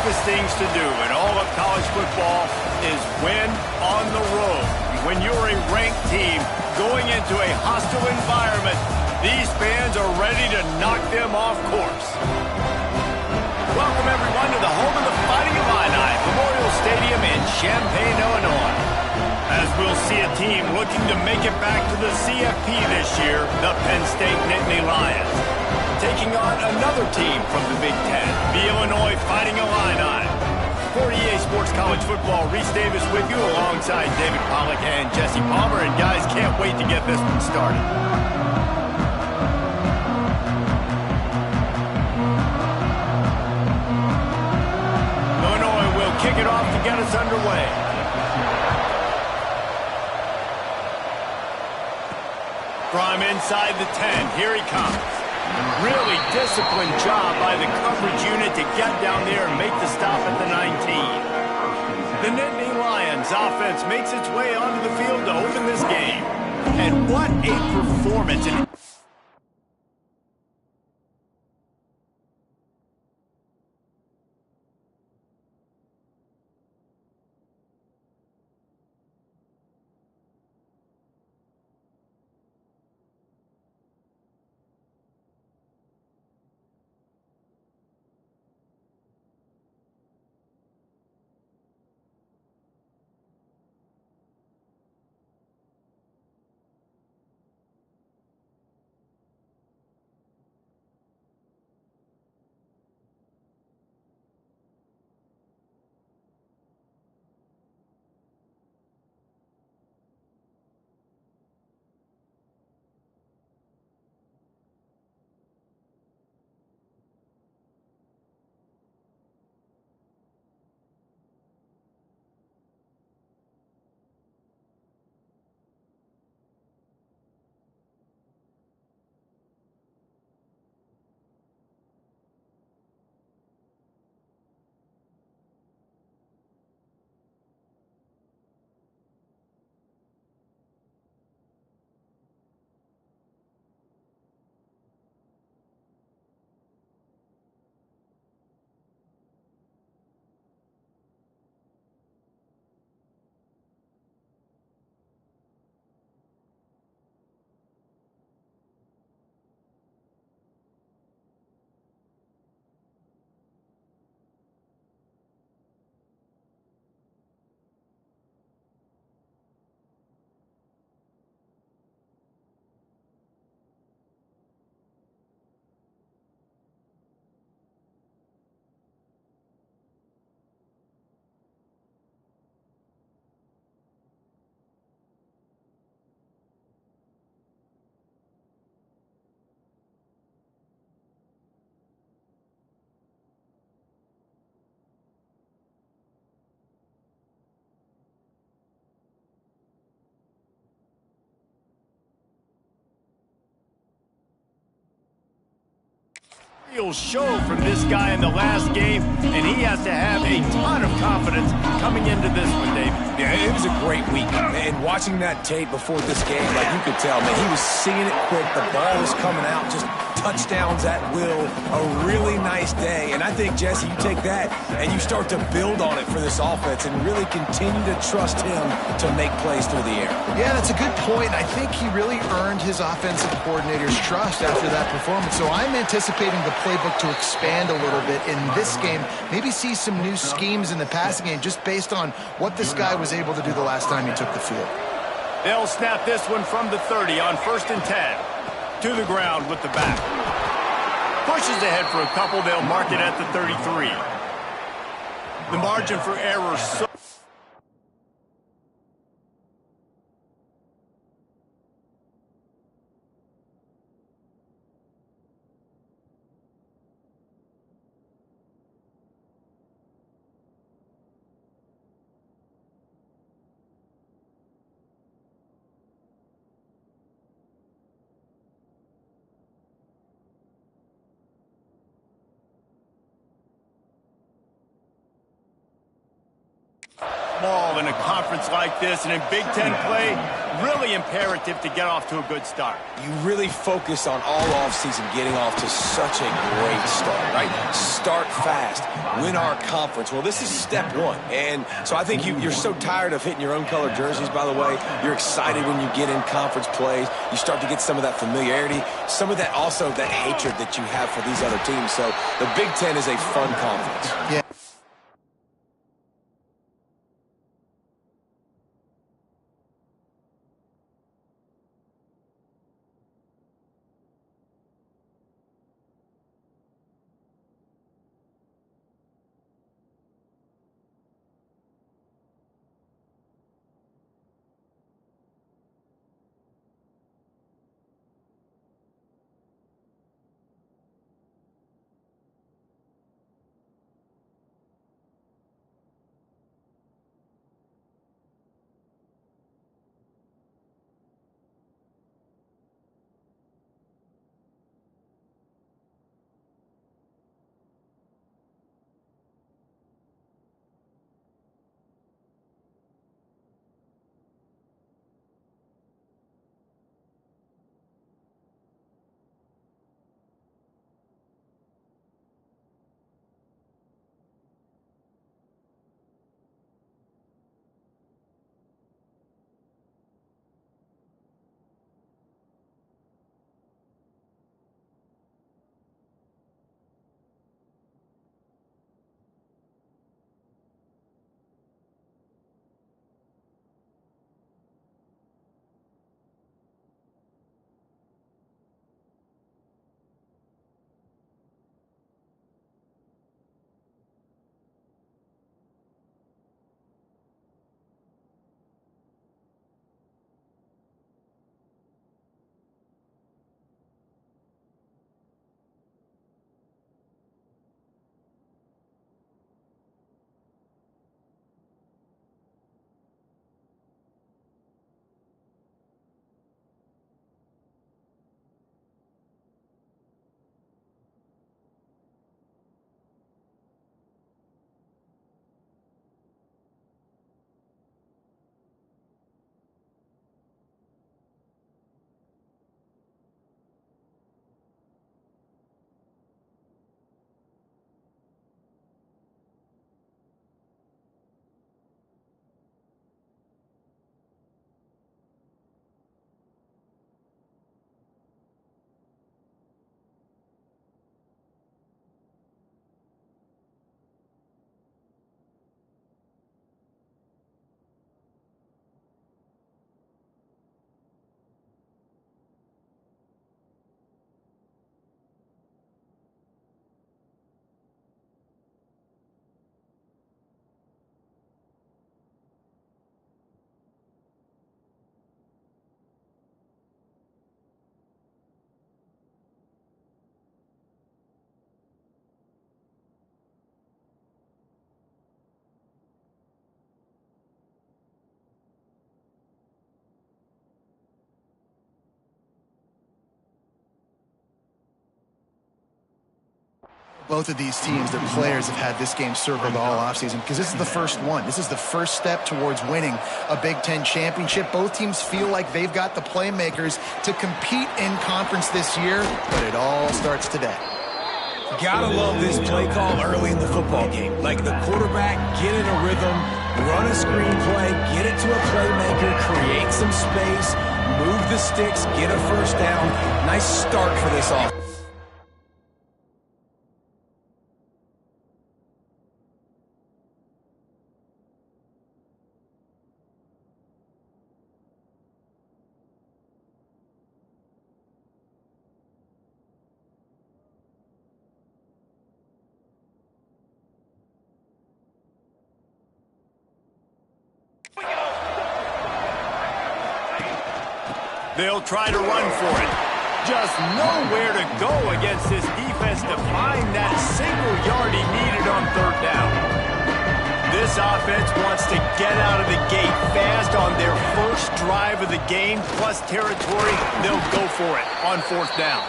toughest things to do in all of college football is win on the road. When you're a ranked team going into a hostile environment, these fans are ready to knock them off course. Welcome, everyone, to the home of the Fighting Illini, Memorial Stadium in Champaign, Illinois. As we'll see a team looking to make it back to the CFP this year, the Penn State Nittany Lions, taking on another team from the Big Ten, the Illinois Fighting Illini. For EA Sports College Football, Reese Davis with you alongside David Pollack and Jesse Palmer. And guys, can't wait to get this one started. Illinois will kick it off to get us underway. From inside the 10, here he comes. Really disciplined job by the coverage unit to get down there and make the stop at the 19. The Nittany Lions offense makes its way onto the field to open this game. And what a performance. Real show from this guy in the last game, and he has to have a ton of confidence coming into this one, David. Yeah, it was a great week. And watching that tape before this game, like you could tell, man, he was seeing it quick. The ball was coming out, just touchdowns at will. A really nice day. And I think, Jesse, you take that and you start to build on it for this offense and really continue to trust him to make plays through the air. Yeah, that's a good point. I think he really earned his offensive coordinator's trust after that performance. So I'm anticipating the playbook to expand a little bit in this game. Maybe see some new schemes in the passing game just based on what this guy was able to do the last time he took the field. They'll snap this one from the 30 on 1st and 10. To the ground with the back. Pushes ahead for a couple. They'll mark it at the 33. The margin for error so small in a conference like this, and in Big Ten play, really imperative to get off to a good start. You really focus on all offseason getting off to such a great start, right? Start fast, win our conference. Well, this is step one. And so I think you're so tired of hitting your own color jerseys, by the way. You're excited when you get in conference plays. You start to get some of that familiarity, some of that also that hatred that you have for these other teams. So the Big Ten is a fun conference. Yeah. Both of these teams, their players have had this game circled all offseason because this is the first one. This is the first step towards winning a Big Ten championship. Both teams feel like they've got the playmakers to compete in conference this year, but it all starts today. Gotta love this play call early in the football game. Like the quarterback, get in a rhythm, run a screen play, get it to a playmaker, create some space, move the sticks, get a first down. Nice start for this offense. They'll try to run for it. Just nowhere to go against this defense to find that single yard he needed on third down. This offense wants to get out of the gate fast on their first drive of the game, plus territory. They'll go for it on fourth down.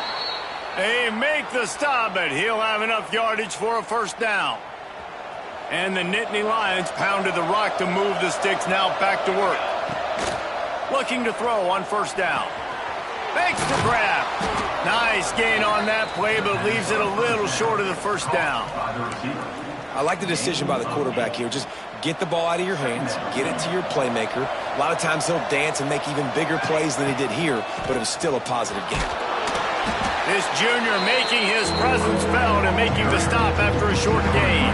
They make the stop, but he'll have enough yardage for a first down. And the Nittany Lions pounded the rock to move the sticks, now back to work. Looking to throw on first down. Makes the grab. Nice gain on that play, but leaves it a little short of the first down. I like the decision by the quarterback here. Just get the ball out of your hands, get it to your playmaker. A lot of times he'll dance and make even bigger plays than he did here, but it was still a positive game. This junior making his presence felt and making the stop after a short gain.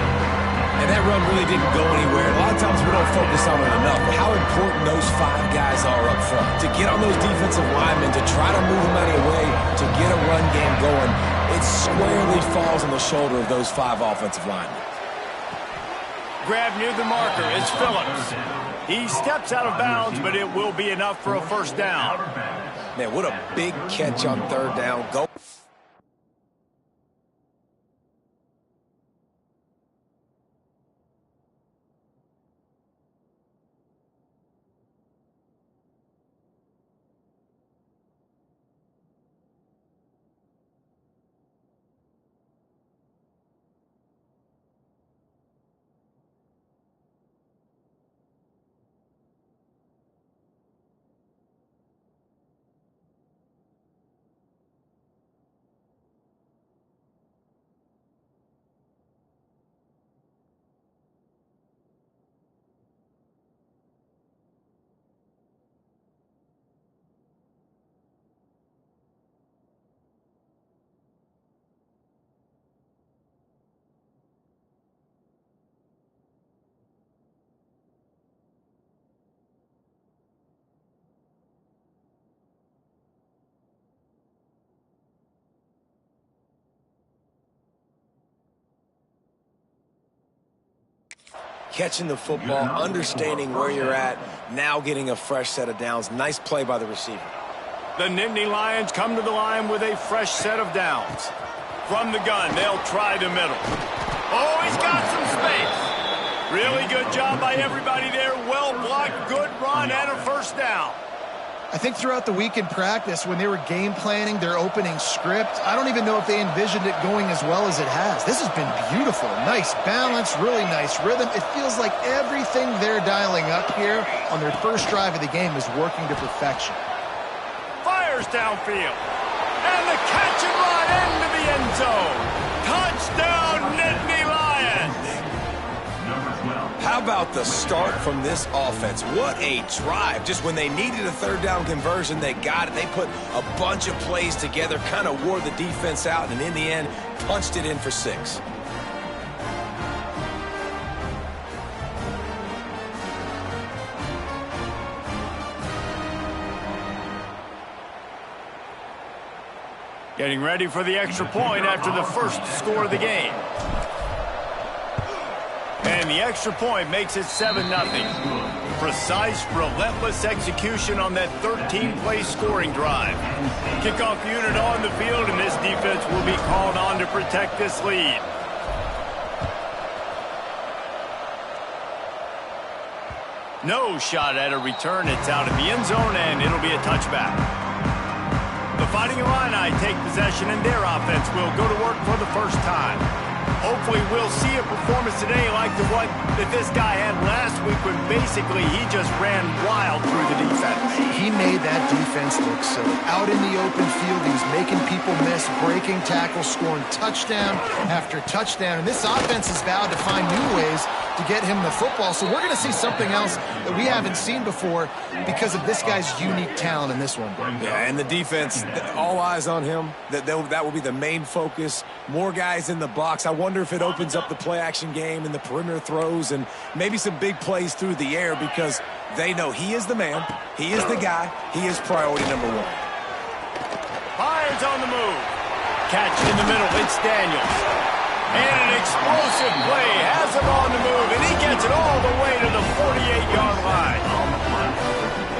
And that run really didn't go anywhere. A lot of times we don't focus on it enough, but how important those 5 guys are up front. To get on those defensive linemen, to try to move them out of the way, to get a run game going, it squarely falls on the shoulder of those 5 offensive linemen. Grab near the marker. It's Phillips. He steps out of bounds, but it will be enough for a first down. Man, what a big catch on third down. Go. Catching the football, understanding where you're at, now getting a fresh set of downs. Nice play by the receiver. The Nittany Lions come to the line with a fresh set of downs. From the gun, they'll try the middle. Oh, he's got some space. Really good job by everybody there. Well blocked, good run, and a first down. I think throughout the week in practice, when they were game planning their opening script, I don't even know if they envisioned it going as well as it has. This has been beautiful. Nice balance, really nice rhythm. It feels like everything they're dialing up here on their first drive of the game is working to perfection. Fires downfield. And the catch and run into the end zone. Touchdown, Nittany Lions. How about the start from this offense? What a drive. Just when they needed a third down conversion, they got it. They put a bunch of plays together, kind of wore the defense out, and in the end, punched it in for 6. Getting ready for the extra point after the first score of the game. And the extra point makes it 7-0. Precise, relentless execution on that 13-play scoring drive. Kickoff unit on the field, and this defense will be called on to protect this lead. No shot at a return. It's out of the end zone, and it'll be a touchback. The Fighting Illini take possession, and their offense will go to work for the first time. Hopefully we'll see a performance today like the one that this guy had last week when basically he just ran wild through the defense. He made that defense look silly. Out in the open field, he was making people miss, breaking tackles, scoring touchdown after touchdown. And this offense is vowed to find new ways to get him the football. So we're going to see something else that we haven't seen before because of this guy's unique talent in this one. Yeah, and the defense, all eyes on him. That will be the main focus. More guys in the box. I wonder if it opens up the play-action game and the perimeter throws and maybe some big plays through the air because they know he is the man, he is the guy, he is priority number 1. Fires on the move. Catch in the middle. It's Daniels. And an explosive play. Has him on the move, and he gets it all the way to the 48-yard line.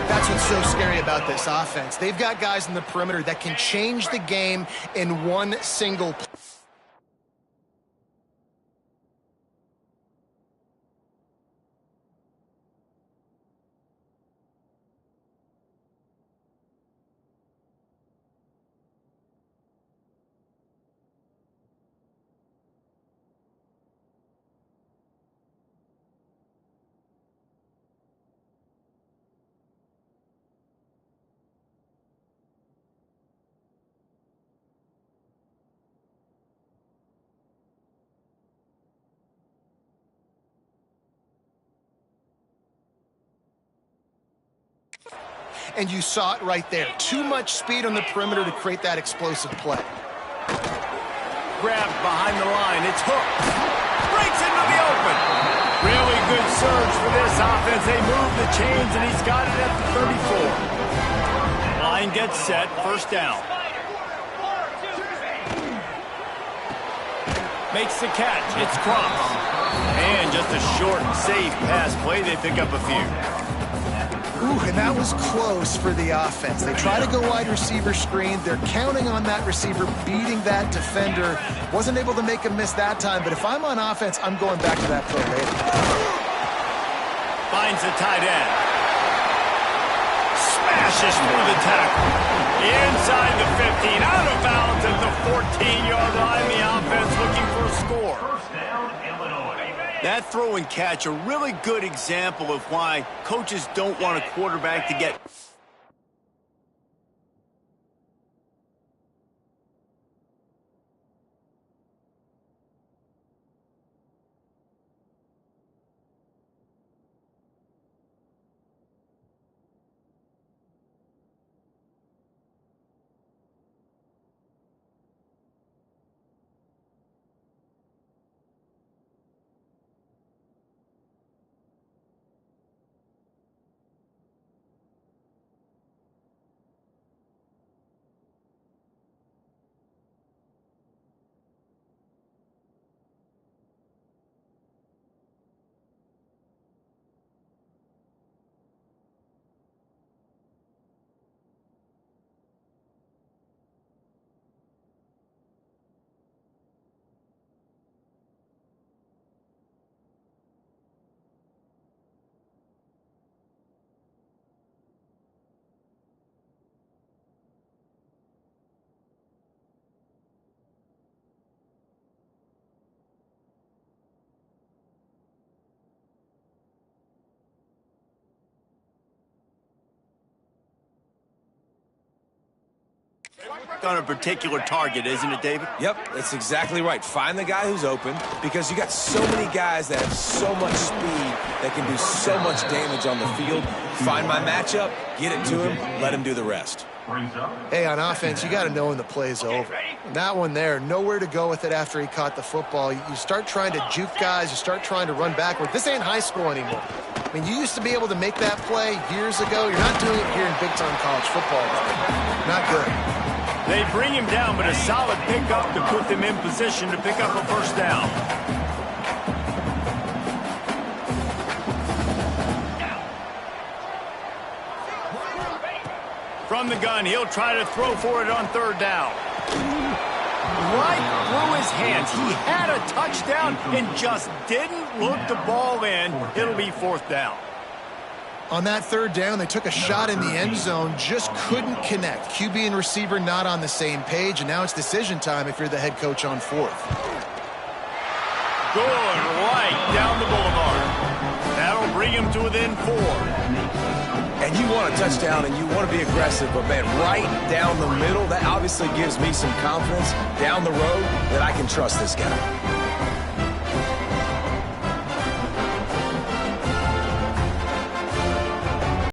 That's what's so scary about this offense. They've got guys in the perimeter that can change the game in one single play. and you saw it right there. Too much speed on the perimeter to create that explosive play. Grabbed behind the line. It's hooked. Breaks into the open. Really good surge for this offense. They move the chains, and he's got it at the 34. Line gets set. First down. Makes the catch. It's crossed. And just a short and safe pass play. They pick up a few. Ooh, and that was close for the offense. They try to go wide receiver screen. They're counting on that receiver beating that defender. Wasn't able to make a miss that time, but if I'm on offense, I'm going back to that play later. Finds the tight end. Smashes through the tackle. Inside the 15, out of bounds at the 14-yard line. The offense looking for a score. That throw and catch, a really good example of why coaches don't want a quarterback to get... on a particular target, isn't it, David? Yep, that's exactly right. Find the guy who's open, because you got so many guys that have so much speed that can do so much damage on the field. Find my matchup, get it to him, let him do the rest. Hey, on offense, you got to know when the play is over. And that one there, nowhere to go with it after he caught the football. You start trying to juke guys. You start trying to run backward. This ain't high school anymore. I mean, you used to be able to make that play years ago. You're not doing it here in big-time college football. Not good. They bring him down, but a solid pickup to put them in position to pick up a first down. From the gun, he'll try to throw for it on third down. Right through his hands. He had a touchdown and just didn't look the ball in. It'll be fourth down. On that third down, they took a shot in the end zone, just couldn't connect. QB and receiver not on the same page, and now it's decision time if you're the head coach on fourth. Good, right down the boulevard. That'll bring him to within 4. And you want a touchdown and you want to be aggressive, but man, right down the middle, that obviously gives me some confidence down the road that I can trust this guy.